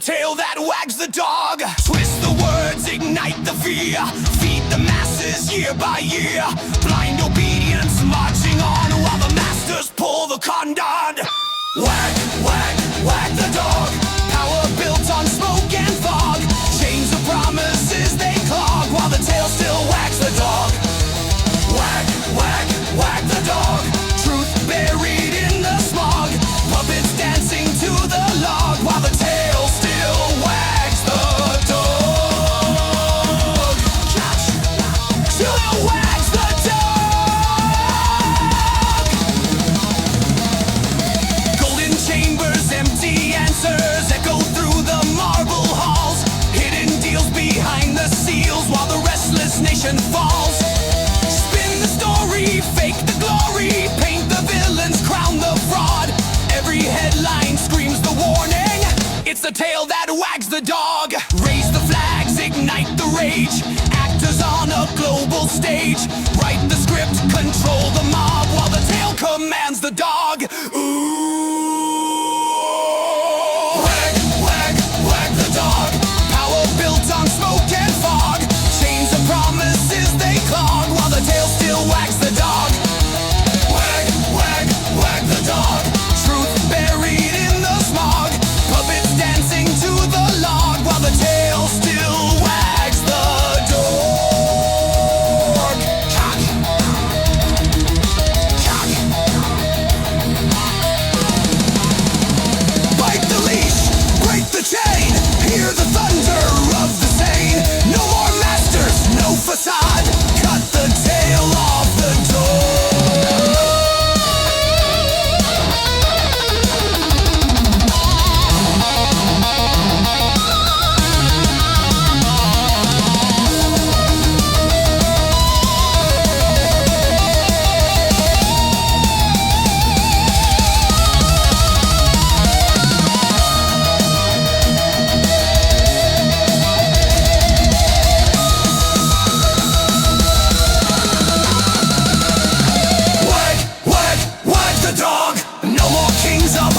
tail that wags the dog. Twist the words, ignite the fear, feed the masses year by year. Blind obedience marching on while the masters pull the condon. Wag, wag, wag the dog. Power built on smoke and fog. Chains of promises they clog while the tail still wags the dog. Wag, wag, wag the dog. Truth buried in the smog. Puppets dancing to the log while the tail still wags the dog. Still wags the dog. Golden chambers, empty answers echo through the marble halls. Hidden deals behind the seals while the restless nation falls. Spin the story, fake the glory, paint the villains, crown the fraud. Every headline screams the warning. It's the tail that wags the dog. Raise the flags, ignite the rage. Actors on a global stage. Write the script, control the mob while the tail commands the dog. Ooh. Wag, wag, wag the dog. Power built on smoke and fog. Chains of promises they clog while the tail still wags the dog. Wag, wag, wag the dog. Truth buried in the smog. Puppets dancing to the log while the tail still wags the dog. Cock. Cock. Bite the leash, break the chain. Hear the thunder of the Seine. No more masters, no facade. Cut the tail off the dog. Wag, wag, wag the dog. No more kings of